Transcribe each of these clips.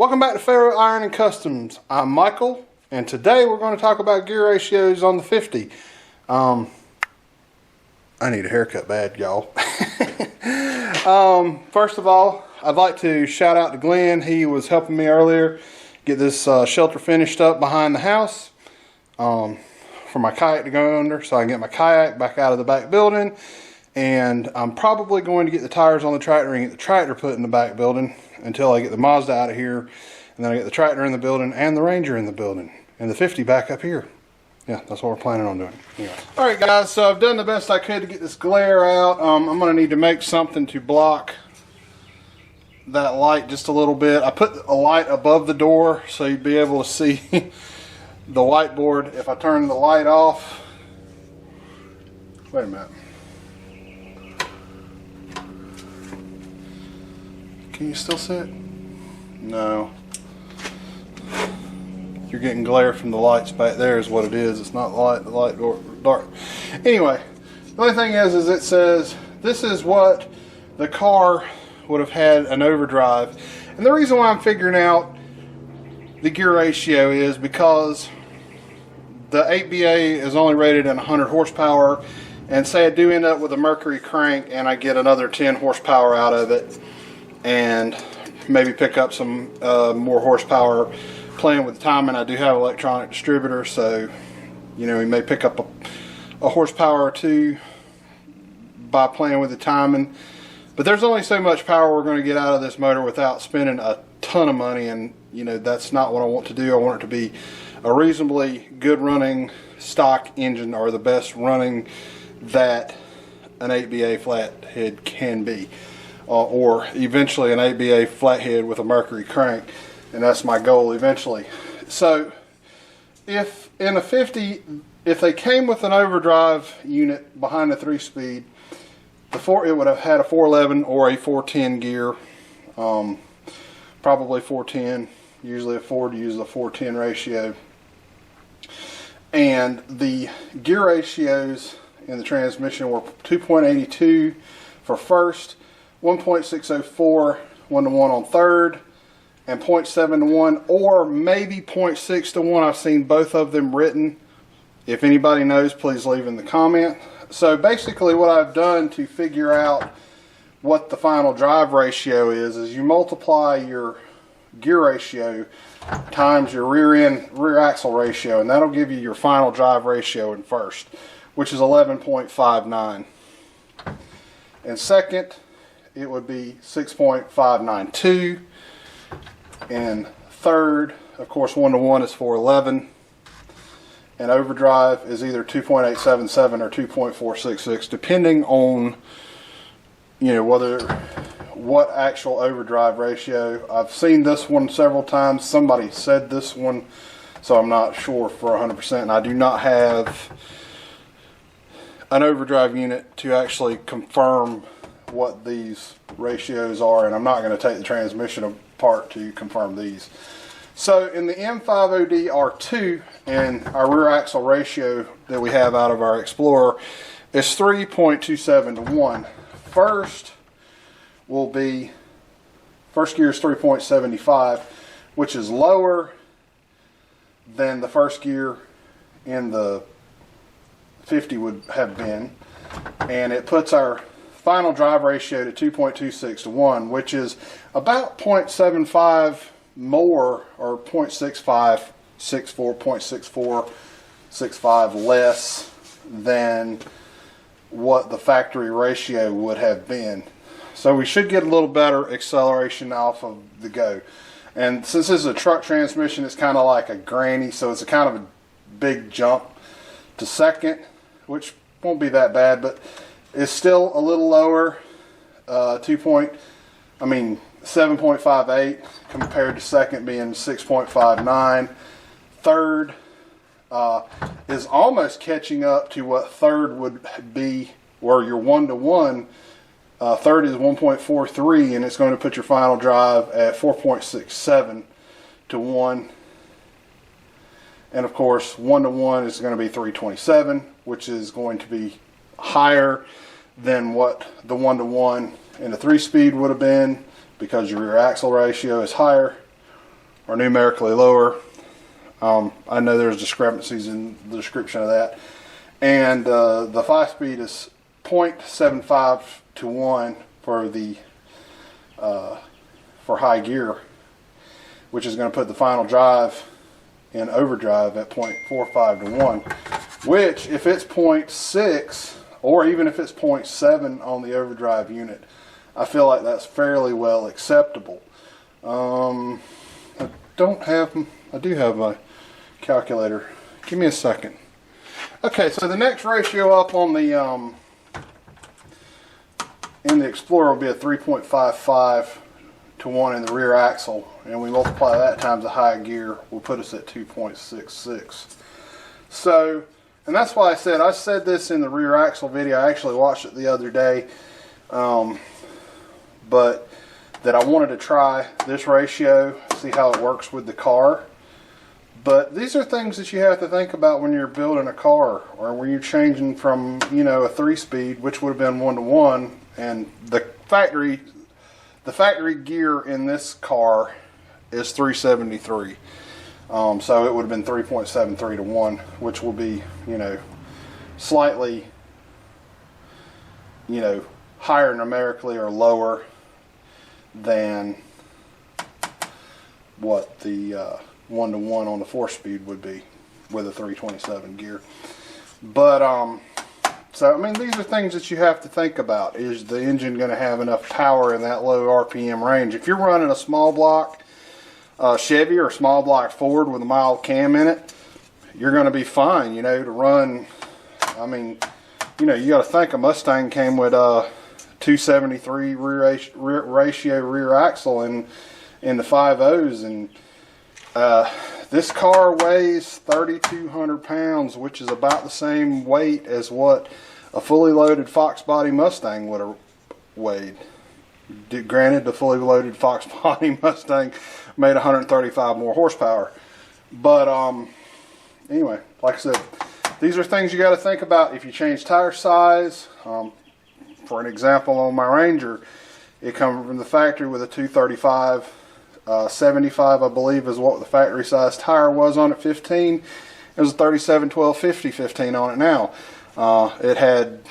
Welcome back to Ferro Iron and Customs. I'm Michael, and today we're going to talk about gear ratios on the 50. I need a haircut bad, y'all. First of all, I'd like to shout out to Glenn. He was helping me earlier get this shelter finished up behind the house for my kayak to go under, so I can get my kayak back out of the back building. And I'm probably going to get the tires on the tractor and get the tractor put in the back building until I get the Mazda out of here. And then I get the tractor in the building and the Ranger in the building and the 50 back up here. Yeah, that's what we're planning on doing. Anyway. Alright guys, so I've done the best I could to get this glare out. I'm going to need to make something to block that light just a little bit. I put a light above the door so you'd be able to see the whiteboard. If I turn the light off, wait a minute. Can you still see it? No. You're getting glare from the lights back there is what it is. It's not the light dark. Anyway, the only thing is it says this is what the car would have had an overdrive. And the reason why I'm figuring out the gear ratio is because the 8BA is only rated at 100 horsepower. And say I do end up with a Mercury crank and I get another 10 horsepower out of it, and maybe pick up some more horsepower playing with the timing. I do have an electronic distributor, so you know, we may pick up a horsepower or two by playing with the timing. But there's only so much power we're going to get out of this motor without spending a ton of money, and you know, that's not what I want to do. I want it to be a reasonably good running stock engine, or the best running that an 8BA flathead can be. Or eventually an 8BA flathead with a Mercury crank, and that's my goal eventually. So if in a 50, if they came with an overdrive unit behind the 3-speed, it would have had a 411 or a 410 gear, probably 410. Usually a Ford uses a 410 ratio, and the gear ratios in the transmission were 2.82 for first, 1.604 1-to-1 on third, and 0.7-to-1, or maybe 0.6-to-1. I've seen both of them written. If anybody knows, please leave in the comment. So basically what I've done to figure out what the final drive ratio is you multiply your gear ratio times your rear axle ratio, and that'll give you your final drive ratio in first, which is 11.59. And second, it would be 6.592, and third, of course, 1-to-1 is 411, and overdrive is either 2.877 or 2.466, depending on, you know, what actual overdrive ratio. I've seen this one several times. Somebody said this one, so I'm not sure for 100%, and I do not have an overdrive unit to actually confirm what these ratios are, and I'm not going to take the transmission apart to confirm these. So in the M50D R2, and our rear axle ratio that we have out of our Explorer is 3.27 to 1. First gear is 3.75, which is lower than the first gear in the 50 would have been, and it puts our final drive ratio to 2.26 to 1, which is about 0.75 more, or 0.65, 0.6465 less than what the factory ratio would have been. So we should get a little better acceleration off of the go. And since this is a truck transmission, it's kind of like a granny, so it's a kind of a big jump to second, which won't be that bad, but it's still a little lower, 7.58 compared to second being 6.59. Third is almost catching up to what third would be, where your 1-to-1. Third is 1.43, and it's going to put your final drive at 4.67 to 1. And of course, 1-to-1 is going to be 327, which is going to be higher than what the 1-to-1 in the 3-speed would have been, because your rear axle ratio is higher. or numerically lower. I know there's discrepancies in the description of that. And the 5-speed is 0.75 to 1 for the for high gear, which is going to put the final drive in overdrive at 0.45 to 1, which if it's 0.6 or even if it's 0.7 on the overdrive unit, I feel like that's fairly well acceptable. I do have my calculator. Give me a second. Okay, so the next ratio up on the in the Explorer will be a 3.55 to 1 in the rear axle, and we multiply that times the high gear will put us at 2.66. So, and that's why I said this in the rear axle video. I actually watched it the other day, but that I wanted to try this ratio, see how it works with the car. But these are things that you have to think about when you're building a car, or when you're changing from, you know, a 3-speed, which would have been 1 to 1, and the factory gear in this car is 373. So it would have been 3.73 to 1, which will be, you know, slightly, you know, higher numerically or lower than what the 1 to 1 on the 4-speed would be with a 327 gear. But so I mean, these are things that you have to think about. Is the engine going to have enough power in that low RPM range? If you're running a small block Chevy or small block Ford with a mild cam in it, you're going to be fine, you know, to run. I mean, you know, you got to think a Mustang came with 273 ratio rear axle in the 5.0s, and this car weighs 3,200 pounds, which is about the same weight as what a fully loaded Fox body Mustang would have weighed. Granted, the fully loaded Fox body Mustang made 135 more horsepower. But anyway, like I said, these are things you got to think about if you change tire size. For an example, on my Ranger, it comes from the factory with a 235. 75, I believe, is what the factory size tire was on it. 15. It was a 37 12 50 15 on it now. It had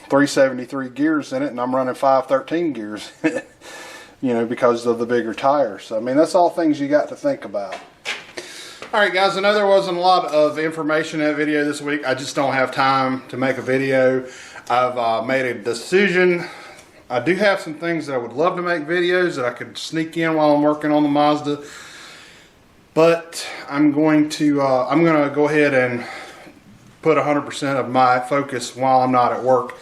373 gears in it, and I'm running 513 gears in it, you know, because of the bigger tires. So, I mean, that's all things you got to think about. Alright guys, I know there wasn't a lot of information in that video this week. I just don't have time to make a video. I've made a decision. I do have some things that I would love to make videos that I could sneak in while I'm working on the Mazda, but I'm going to go ahead and put 100% of my focus while I'm not at work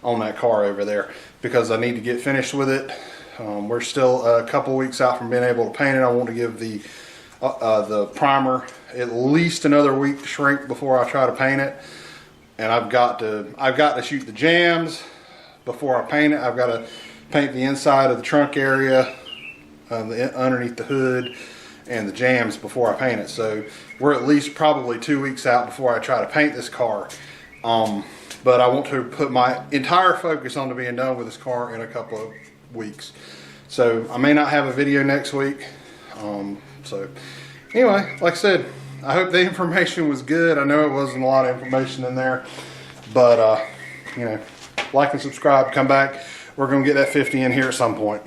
on that car over there, because I need to get finished with it. We're still a couple weeks out from being able to paint it. I want to give the primer at least another week to shrink before I try to paint it, and I've got to shoot the jams before I paint it. I've got to paint the inside of the trunk area, underneath the hood, and the jams before I paint it. So we're at least probably 2 weeks out before I try to paint this car. But I want to put my entire focus on to being done with this car in a couple of weeks. So I may not have a video next week. So anyway, like I said, I hope the information was good. I know it wasn't a lot of information in there, but you know, like and subscribe, come back. We're going to get that 50 in here at some point.